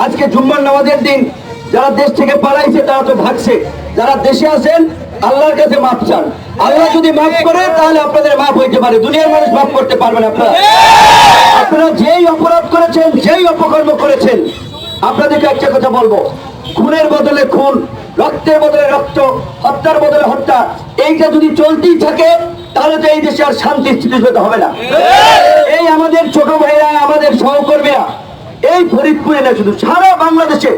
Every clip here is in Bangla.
আজকে জুম্মার নামাজের দিন যারা দেশ থেকে পালাইছে তারা তো ভাগছে, যারা দেশে আছেন আল্লাহর কাছে মাফ চান। আল্লাহ যদি মাফ করে তাহলে আপনাদের মাফ হইতে পারে, দুনিয়ার মানুষ মাফ করতে পারবেন। আপনারা যেই অপরাধ করেছেন, যেই অপকর্ম করেছেন, আপনাদেরকে একটা কথা বলবো, খুনের বদলে খুন, রক্তের বদলে রক্ত, হত্যার বদলে হত্যা, এইটা যদি চলতেই থাকে তাহলে তো এই দেশে আর শান্তি স্থিতিশীলতা হবে না। এই আমাদের ছোট ভাইরা, আমাদের সহকর্মীরা এই ফরিদপুরে না, শুধু সারা বাংলাদেশে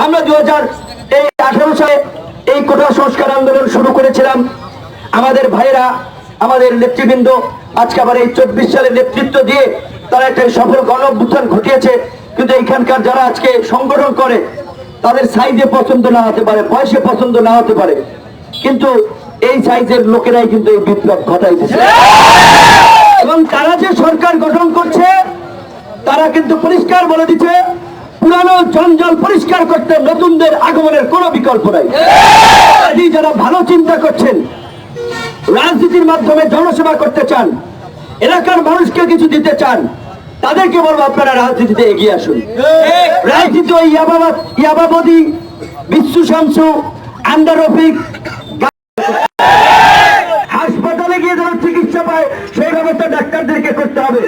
আমরা 2018 সালে এই কোটা সংস্কার আন্দোলন শুরু করেছিলাম। আমাদের ভাইরা, আমাদের নেতৃবৃন্দ আজকে আবার এই 24 সালে নেতৃত্ব দিয়ে তারা একটা সফল গণ অভ্যুত্থান ঘটিয়েছে। কিন্তু এইখানকার যারা আজকে সংগঠন করে তাদের সাইজে পছন্দ না হতে পারে, বয়সে পছন্দ না হতে পারে, কিন্তু এই সাইজের লোকেরাই কিন্তু এই বিপ্লব ঘটাইতেছে। এবং তারা যে সরকার গঠন করছে তারা কিন্তু পরিষ্কার বলে দিচ্ছে পুরানো জঞ্জাল পরিষ্কার করতে নতুনদের আগমনের কোনো বিকল্প নাই। যারা ভালো চিন্তা করছেন, রাজনীতির মাধ্যমে জনসেবা করতে চান, এলাকার মানুষকে কিছু দিতে চান, তাদেরকে বলবো আপনারা রাজনীতিতে এগিয়ে আসুন। রাজনীতি ওই ইয়াবাবদি, বিশ্বু শামসু, আন্ডার রফিক হাসপাতালে গিয়ে যেন চিকিৎসা পায় সেই ব্যবস্থা ডাক্তারদেরকে করতে হবে।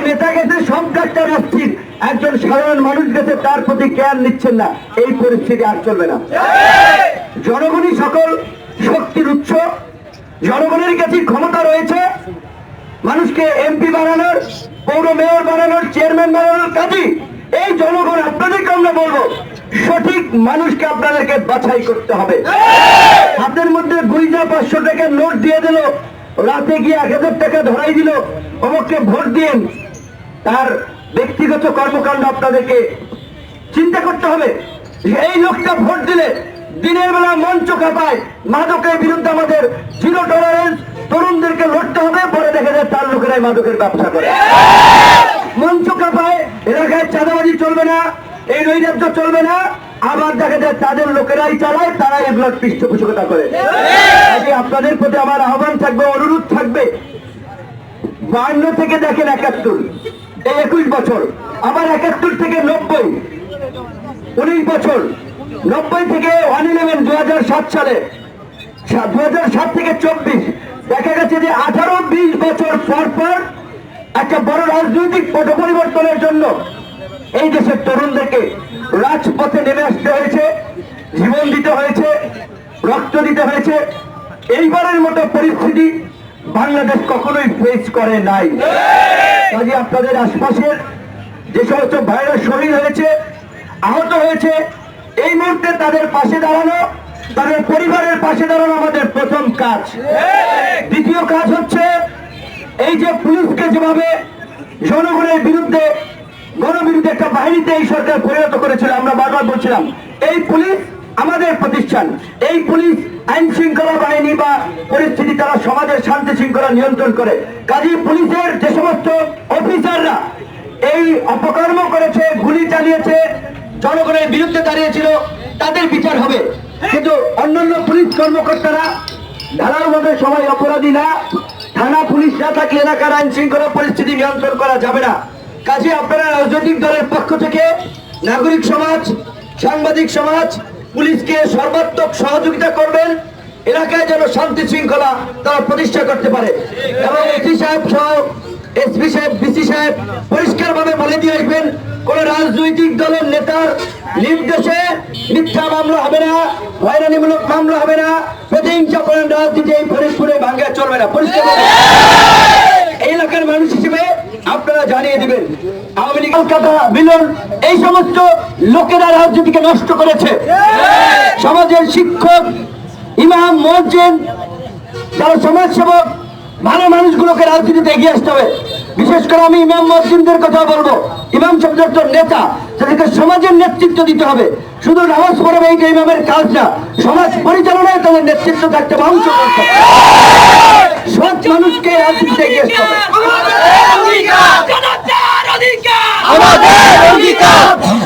নেতা গেছে, সব ডাক্তার অস্থির, একজন সাধারণ মানুষ গেছে তার প্রতি কেয়ার নিচ্ছেন না, এই পরিস্থিতি আর চলবে না। জনগণই সকল শক্তির উৎস, জনগণের কাছে ক্ষমতা রয়েছে মানুষকে এমপি বানানোর, পৌর মেয়র বানানোর, চেয়ারম্যান বানানোর কাজে এই জনগণ। আপনাদেরকে আমরা বলবো সঠিক মানুষকে আপনাদেরকে বাছাই করতে হবে। হাতের মধ্যে গুইজা 500 টাকার নোট দিয়ে দিল, রাতে গিয়ে 1000 টাকা ধরাই দিল, অমুককে ভোট দিন, তার ব্যক্তিগত কর্মকাণ্ড আপনাদেরকে চিন্তা করতে হবে। এই লোকটা ভোট দিলে দিনের বেলা মঞ্চ কাঁপায়, মাদকের বিরুদ্ধে আমাদের জিরো টলারেন্স, তরুণদেরকে লড়তে হবে, পরে দেখা যায় তার লোকেরাই মাদকের ব্যবসা করে। মঞ্চ কাঁপায়, এলাকায় চাঁদাবাজি চলবে না, এই নৈরাজ্য চলবে না, আবার দেখা যায় তাদের লোকেরাই চালায়, তারাই এগুলোর পৃষ্ঠপোষকতা করে। আপনাদের প্রতি আমার আহ্বান থাকবে, অনুরোধ থাকবে, 52 থেকে দেখেন 71, এই 21 বছর, আবার 71 থেকে 90, 19 বছর, 90 থেকে 111, 2007 সালে, 2007 থেকে 24, দেখা গেছে যে 18-20 বছর পর পর একটা বড় রাজনৈতিক পট পরিবর্তনের জন্য এই দেশের তরুণদেরকে রাজপথে নেমে আসতে হয়েছে, জীবন দিতে হয়েছে, রক্ত দিতে হয়েছে। এইবারের মতো পরিস্থিতি বাংলাদেশ কখনোই ফেস করে নাই। কাজে আপনাদের আশপাশের যে সমস্ত ভাইরা শহীদ হয়েছে, আহত হয়েছে, এই মুহূর্তে তাদের পাশে দাঁড়ানো, তাদের পরিবারের পাশে দাঁড়ানো আমাদের প্রথম কাজ। দ্বিতীয় কাজ হচ্ছে এই যে পুলিশকে যেভাবে জনগণের বিরুদ্ধে, গণবিরুদ্ধে একটা বাহিনীতে এই সরকার পরিণত করেছিল, আমরা বারবার বলছিলাম এই পুলিশ আমাদের প্রতিষ্ঠান, এই পুলিশ আইন শৃঙ্খলা বাহিনী বা পরিস্থিতি, তারা সমাজের শান্তি শৃঙ্খলা নিয়ন্ত্রণ করে। কাজী পুলিশের যে সমস্ত অফিসাররা এই অপকর্ম করেছে, গুলি চালিয়েছে, জনগণের বিরুদ্ধে দাঁড়িয়েছিল, তাদের বিচার হবে। কিন্তু অন্যান্য পুলিশ কর্মকর্তারা ঢালাওভাবে সবাই অপরাধী না, থানা পুলিশ না থাকলে এলাকার আইন শৃঙ্খলা পরিস্থিতি নিয়ন্ত্রণ করা যাবে না। কাজে আপনারা রাজনৈতিক দলের পক্ষ থেকে নাগরিক সমাজ, সাংবাদিক সমাজ পুলিশকে সর্বাত্মক সহযোগিতা করবেন, এলাকায় যেন শান্তি শৃঙ্খলা তারা প্রতিষ্ঠা করতে পারে। এবং এসি সাহেব সহ এসপি সাহেব, বিসি সাহেব পরিষ্কারভাবে বলে দিয়ে আসবেন, কোন রাজনৈতিক দলের নেতার নির্দেশে মিথ্যা মামলা হবে না, হয়রানিমূলক মামলা হবে না, প্রতিহিংসাপূর্ণ রাজনীতি এই ফরিদপুরে ভাঙ্গা চলবে না। পরিষ্কার এই এলাকার মানুষ হিসেবে আপনারা জানিয়ে দিবেন। আওয়ামী লীগ, কলকাতা, মিলন, এই সমস্ত লোকেরা রাজনীতিকে নষ্ট করেছে। সমাজের শিক্ষক, ইমাম, মুয়াজ্জিন, যারা সমাজসেবক, ভালো মানুষগুলোকে রাজনীতিতে এগিয়ে আসতে হবে। বিশেষ করে আমি ইমাম মুয়াজ্জিনদের কথা বলবো, ইমাম শব্দের নেতা, তাদেরকে সমাজের নেতৃত্ব দিতে হবে। শুধু নামাজ পড়বে এইটা ইমামের কাজ না, সমাজ পরিচালনায় তাদের নেতৃত্ব থাকতে হবে, অংশ করতে হবে। সৎ মানুষকে রাজনীতিতে এগিয়ে আসতে হবে।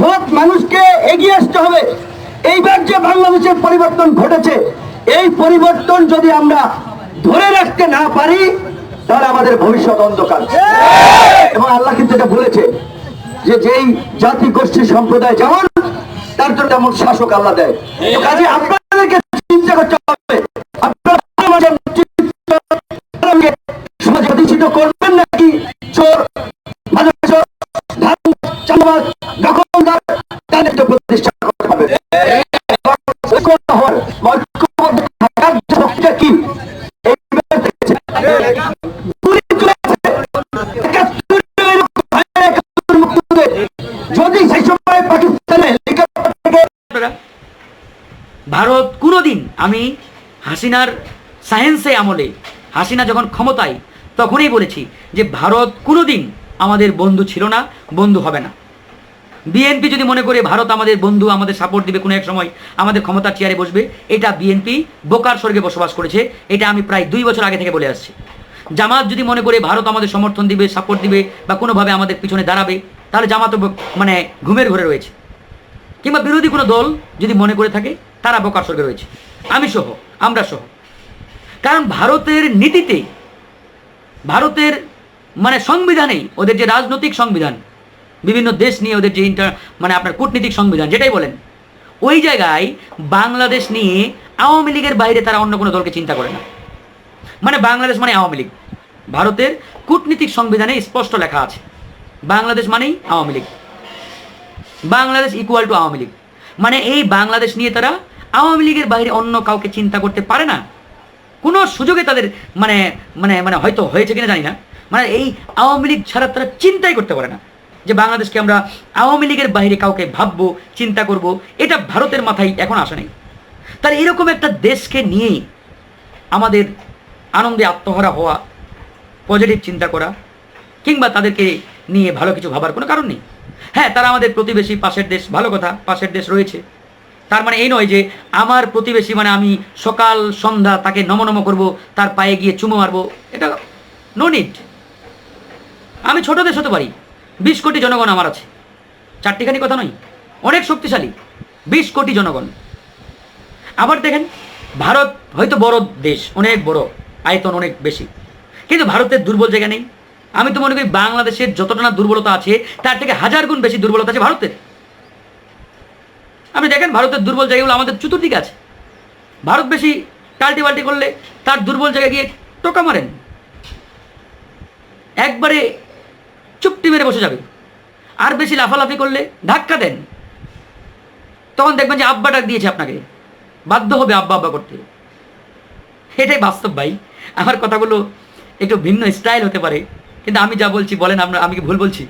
সৎ মানুষকে এগিয়ে আসতে হবে। এইবার যে বাংলাদেশের পরিবর্তন ঘটেছে, এই পরিবর্তন যদি আমরা ধরে রাখতে না পারি তাহলে আমাদের ভবিষ্যৎ অন্ধকার। এবং আল্লাহ কিন্তু এটা বলেছে যে যেই জাতি গোষ্ঠী সম্প্রদায় যেমন তার জন্য তেমন শাসক আল্লাহ দেয়। তো কাজে আপনাদেরকে চিন্তা করতে হবে, আপনারা সমাজে প্রতিষ্ঠিত করবেন নাকি চোর, মাদকাসক্ত, চাঁদাবাজ, দখলদার, তাদেরকে প্রতিষ্ঠা করতে হবে। কি যদি সেই সময় পাকিস্তানে ভারত কোনোদিন, আমি হাসিনার সায়েন্সে আমলে হাসিনা যখন ক্ষমতায় তখনই বলেছি যে ভারত কোনোদিন আমাদের বন্ধু ছিল না, বন্ধু হবে না। বিএনপি যদি মনে করে ভারত আমাদের বন্ধু, আমাদের সাপোর্ট দিবে, কোনো এক সময় আমাদের ক্ষমতার চেয়ারে বসবে, এটা বিএনপি বোকার স্বর্গে বসবাস করেছে। এটা আমি প্রায় 2 বছর আগে থেকে বলে আসছি। জামাত যদি মনে করে ভারত আমাদের সমর্থন দিবে, সাপোর্ট দিবে বা কোনোভাবে আমাদের পিছনে দাঁড়াবে, তাহলে জামাত মানে ঘুমের ঘরে রয়েছে। কিংবা বিরোধী কোনো দল যদি মনে করে থাকে, তারা বোকার স্বর্গে রয়েছে, আমি সহ, আমরা সহ। কারণ ভারতের নীতিতে, ভারতের মানে সংবিধানেই, ওদের যে রাজনৈতিক সংবিধান, বিভিন্ন দেশ নিয়ে ওদের যে মানে আপনার কূটনীতিক সংবিধান যেটাই বলেন, ওই জায়গায় বাংলাদেশ নিয়ে আওয়ামী লীগের বাইরে তারা অন্য কোনো দলকে চিন্তা করে না। মানে বাংলাদেশ মানে আওয়ামী লীগ। ভারতের কূটনীতিক সংবিধানে স্পষ্ট লেখা আছে বাংলাদেশ মানেই আওয়ামী লীগ, বাংলাদেশ ইকুয়াল টু আওয়ামী লীগ। মানে এই বাংলাদেশ নিয়ে তারা আওয়ামী লীগের বাইরে অন্য কাউকে চিন্তা করতে পারে না। কোনো সুযোগে তাদের মানে মানে মানে হয়তো হয়েছে কিনা জানি না, মানে এই আওয়ামী লীগ ছাড়া তারা চিন্তাই করতে পারে না যে বাংলাদেশকে আমরা আওয়ামী লীগের বাইরে কাউকে ভাববো, চিন্তা করব, এটা ভারতের মাথায় এখন আসে নাই। তার এরকম একটা দেশকে নিয়ে আমাদের আনন্দে আত্মহারা হওয়া, পজিটিভ চিন্তা করা কিংবা তাদেরকে নিয়ে ভালো কিছু ভাবার কোনো কারণ নেই। হ্যাঁ, তারা আমাদের প্রতিবেশী, পাশের দেশ, ভালো কথা, পাশের দেশ রয়েছে। তার মানে এই নয় যে আমার প্রতিবেশী মানে আমি সকাল সন্ধ্যা তাকে নমনম করব, তার পায়ে গিয়ে চুমো মারবো, এটা নো নিড। আমি ছোট দেশ হতে পারি, 20 কোটি জনগণ আমার আছে, চারটিখানি কথা নয়, অনেক শক্তিশালী, 20 কোটি জনগণ। আবার দেখেন, ভারত হয়তো বড় দেশ, অনেক বড়, আয়তন অনেক বেশি, কিন্তু ভারতের দুর্বল জায়গা নেই। আমি তো মনে করি বাংলাদেশের যতটা না দুর্বলতা আছে, তার থেকে 1000 গুণ বেশি দুর্বলতা আছে ভারতের। আপনি দেখেন ভারতের দুর্বল জায়গাগুলো আমাদের চতুর্দিকে আছে। ভারত বেশি টাল্টি বাল্টি করলে তার দুর্বল জায়গায় গিয়ে টোকা মারেন, একবারে চুপটি মেরে বসে যাবে। আর বেশি লাফালাফি করলে ধাক্কা দেন, তখন দেখবেন যে আব্বা ডাক দিয়েছে আপনাকে, বাধ্য হবে আব্বা আব্বা করতে। এটাই বাস্তব ভাই। আমার কথাগুলো একটু ভিন্ন স্টাইল হতে পারে, কিন্তু আমি যা বলছি বলেন, আমি কি ভুল বলছি?